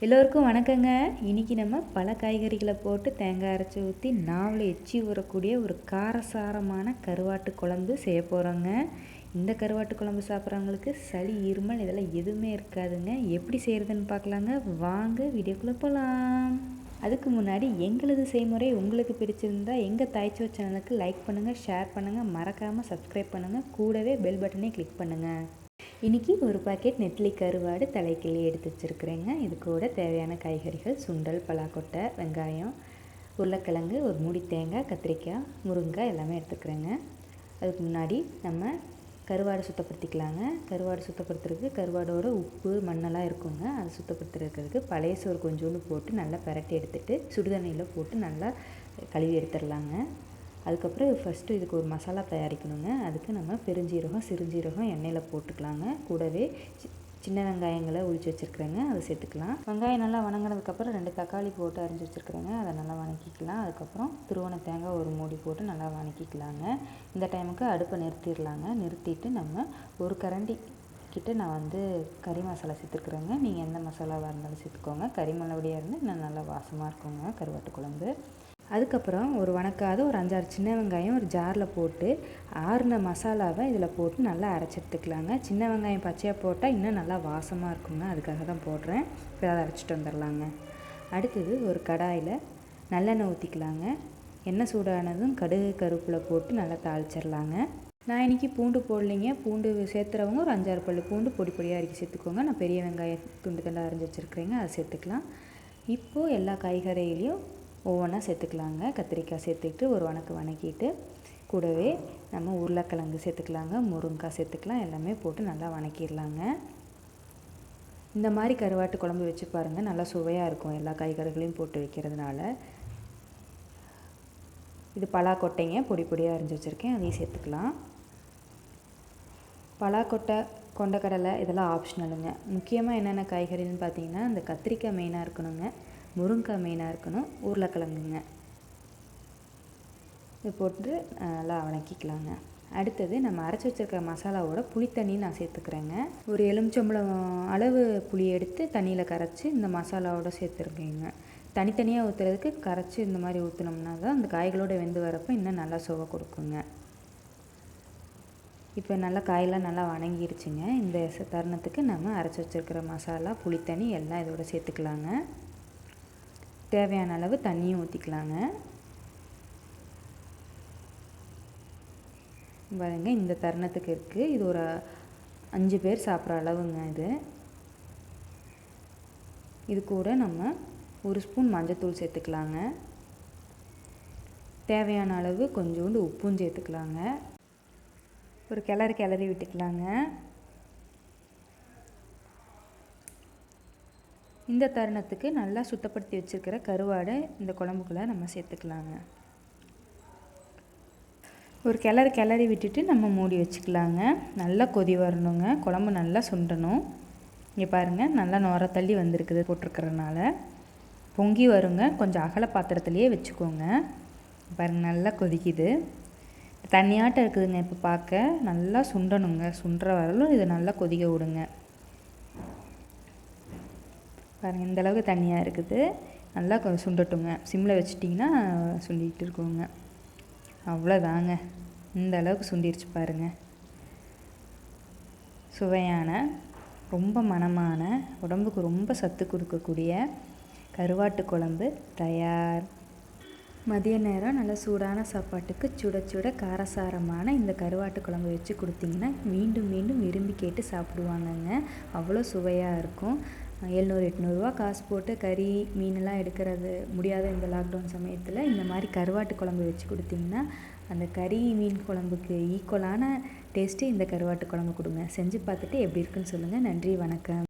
எல்லோருக்கும் வணக்கங்க. இன்றைக்கி நம்ம பல காய்கறிகளை போட்டு தேங்காய் அரைச்சி ஊற்றி நாவில் எச்சி ஊறக்கூடிய ஒரு காரசாரமான கருவாட்டு குழம்பு செய்ய போகிறோங்க. இந்த கருவாட்டு குழம்பு சாப்பிட்றவங்களுக்கு சளி இருமல் இதெல்லாம் எதுவுமே இருக்காதுங்க. எப்படி செய்கிறதுன்னு பார்க்கலாங்க. வாங்க வீடியோக்குள்ளே போகலாம். அதுக்கு முன்னாடி எங்களது செய்முறை உங்களுக்கு பிடிச்சிருந்தா எங்கள் தாய்ச்சோ சேனலுக்கு லைக் பண்ணுங்கள், ஷேர் பண்ணுங்கள், மறக்காமல் சப்ஸ்கிரைப் பண்ணுங்கள், கூடவே பெல் பட்டனை கிளிக் பண்ணுங்கள். இன்றைக்கி ஒரு பாக்கெட் நெத்லி கருவாடு தலைக்கிள்ளி எடுத்து வச்சுருக்குறேங்க. இது கூட தேவையான காய்கறிகள் சுண்டல், பலாக்கொட்டை, வெங்காயம், உருளைக்கிழங்கு, ஒரு மூடி தேங்காய், கத்திரிக்காய், முருங்காய் எல்லாமே எடுத்துக்கிறேங்க. அதுக்கு முன்னாடி நம்ம கருவாடை சுத்தப்படுத்திக்கலாங்க. கருவாடு சுத்தப்படுத்துறதுக்கு கருவாடோட உப்பு மண்ணெல்லாம் இருக்குங்க. அதை சுத்தப்படுத்துறதுக்கு பழைய சோறு கொஞ்சோண்டு போட்டு நல்லா பிரட்டி எடுத்துகிட்டு சுடுதண்ணியில் போட்டு நல்லா கழுவி எடுத்துடலாங்க. அதுக்கப்புறம் ஃபஸ்ட்டு இதுக்கு ஒரு மசாலா தயாரிக்கணுங்க. அதுக்கு நம்ம பெருஞ்சீரகம், சிறுஞ்சீரகம் எண்ணெயில் போட்டுக்கலாங்க. கூடவே சின்ன வெங்காயங்களை உரித்து வச்சுருக்குறேங்க, அதை சேர்த்துக்கலாம். வெங்காயம் நல்லா வணங்கினதுக்கப்புறம் 2 தக்காளி போட்டு அரிஞ்சு வச்சுருக்குறேங்க, அதை நல்லா வணக்கிக்கலாம். அதுக்கப்புறம் துருவன தேங்காய் ஒரு மூடி போட்டு நல்லா வணக்கிக்கலாங்க. இந்த டைமுக்கு அடுப்பை நிறுத்திடலாங்க. நிறுத்திட்டு நம்ம ஒரு கரண்டி கிட்ட நான் கறி மசாலா சேர்த்துருக்குறேங்க. நீங்கள் எந்த மசாலாவாக இருந்தாலும் சேர்த்துக்கோங்க. கறி மல்லபடியாக இருந்து இன்னும் நல்லா வாசமாக இருக்குங்க கருவாட்டு குழம்பு. அதுக்கப்புறம் ஒரு வணக்காத ஒரு 5-6 சின்ன வெங்காயம் ஒரு ஜாரில் போட்டு ஆறுன மசாலாவை இதில் போட்டு நல்லா அரைச்சி எடுத்துக்கலாங்க. சின்ன வெங்காயம் பச்சையாக போட்டால் இன்னும் நல்லா வாசமாக இருக்குங்க, அதுக்காக தான் போடுறேன். இப்போ அதை அரைச்சிட்டு வந்துடலாங்க. அடுத்தது ஒரு கடாயில் நல்லெண்ணெய் ஊற்றிக்கலாங்க. எண்ணெய் சூடானதும் கடுகு கருவேப்பிலை போட்டு நல்லா தாளிச்சிடலாங்க. நான் இன்றைக்கி பூண்டு போடலைங்க. பூண்டு சேர்த்துறவங்க ஒரு 5-6 பல் பூண்டு பொடி பொடியாக அரைக்கி சேர்த்துக்கோங்க. நான் பெரிய வெங்காயம் துண்டு துண்டாக அரைஞ்சி வச்சுருக்கிறேங்க, அதை சேர்த்துக்கலாம். இப்போது எல்லா காய்கறிகளையும் ஒவ்வொன்றா சேர்த்துக்கலாங்க. கத்திரிக்காய் சேர்த்துக்கிட்டு ஒரு வணக்கிட்டு கூடவே நம்ம உருளைக்கிழங்கு சேர்த்துக்கலாங்க, முருங்காய் சேர்த்துக்கலாம். எல்லாமே போட்டு நல்லா வணக்கிடலாங்க. இந்த மாதிரி கருவாட்டு குழம்பு வச்சு பாருங்கள், நல்லா சுவையாக இருக்கும் எல்லா காய்கறிகளையும் போட்டு வைக்கிறதுனால. இது பலாக்கொட்டைங்க, பொடி பொடியாக அரிஞ்சு வச்சுருக்கேன், அதையும் சேர்த்துக்கலாம். பலாக்கொட்டை, கொண்டக்கடலை இதெல்லாம் ஆப்ஷனலுங்க. முக்கியமாக என்னென்ன காய்கறின்னு பார்த்தீங்கன்னா இந்த கத்திரிக்காய் மெயினாக இருக்கணுங்க, முருங்காய் மெயினாக இருக்கணும், உருளைக்கிழங்குங்க. இது போட்டு நல்லா வணக்கிக்கலாங்க. அடுத்தது நம்ம அரைச்சி வச்சுருக்க மசாலாவோட புளித்தண்ணி நான் சேர்த்துக்கிறேங்க. ஒரு எலுமிச்சம்பழம் அளவு புளி எடுத்து தண்ணியில் கரைச்சி இந்த மசாலாவோட சேர்த்துருக்கேங்க. தனித்தனியாக ஊற்றுறதுக்கு கரைச்சி இந்த மாதிரி ஊற்றினோம்னா தான் அந்த காய்களோடு வெந்து வரப்போ இன்னும் நல்லா சுவை கொடுக்குங்க. இப்போ நல்லா காயெல்லாம் நல்லா வணங்கிடுச்சுங்க. இந்த தருணத்துக்கு நம்ம அரைச்சி வச்சுருக்கிற மசாலா, புளித்தண்ணி எல்லாம் இதோட சேர்த்துக்கலாங்க. தேவையான அளவு தண்ணியும் ஊற்றிக்கலாங்க. பாருங்க இந்த தருணத்துக்கு இருக்குது. இது ஒரு 5 பேர் சாப்பிட்ற அளவுங்க. இது கூட நம்ம 1 ஸ்பூன் மஞ்சத்தூள் சேர்த்துக்கலாங்க. தேவையான அளவு கொஞ்சோண்டு உப்பும் சேர்த்துக்கலாங்க. ஒரு கிளறி விட்டுக்கலாங்க. இந்த தருணத்துக்கு நல்லா சுத்தப்படுத்தி வச்சுருக்கிற கருவாடை இந்த குழம்புக்குள்ளே நம்ம சேர்த்துக்கலாங்க. ஒரு கிளறி விட்டுட்டு நம்ம மூடி வச்சுக்கலாங்க. நல்லா கொதி வரணுங்க, குழம்பு நல்லா சுண்டணும். இங்கே பாருங்கள் நல்லா நுர தள்ளி வந்திருக்குது போட்டிருக்கிறதுனால. பொங்கி வருங்க, கொஞ்சம் அகல பாத்திரத்துலேயே வச்சுக்கோங்க. பாருங்கள் நல்லா கொதிக்குது, தண்ணியாட்டம் இருக்குதுங்க. இப்போ பார்க்க நல்லா சுண்டணுங்க. சுண்டுற வரலும் இதை நல்லா கொதிக்க விடுங்க. பாருங்கள் இந்தளவுக்கு தண்ணியாக இருக்குது, நல்லா சுண்டட்டுங்க. சிம்மில் வச்சிட்டிங்கன்னா சுண்டிகிட்டு இருக்குங்க. அவ்வளோதாங்க, இந்த அளவுக்கு சுண்டிருச்சு பாருங்கள். சுவையான, ரொம்ப மணமான, உடம்புக்கு ரொம்ப சத்து கொடுக்கக்கூடிய கருவாட்டு குழம்பு தயார். மதிய நேரம் நல்ல சூடான சாப்பாட்டுக்கு சுட சுட காரசாரமான இந்த கருவாட்டு குழம்பு வச்சு கொடுத்தீங்கன்னா மீண்டும் மீண்டும் விரும்பி கேட்டு சாப்பிடுவாங்கங்க. அவ்வளோ சுவையாக இருக்கும். 700-800 ரூபா காசு போட்டு கறி மீனெல்லாம் எடுக்கிறது முடியாத இந்த லாக்டவுன் சமயத்தில் இந்த மாதிரி கருவாட்டு குழம்பு வச்சு கொடுத்தீங்கன்னா அந்த கறி மீன் குழம்புக்கு ஈக்குவலான டேஸ்ட்டு இந்த கருவாட்டு குழம்பு கொடுங்க. செஞ்சு பார்த்துட்டு எப்படி இருக்குன்னு சொல்லுங்கள். நன்றி, வணக்கம்.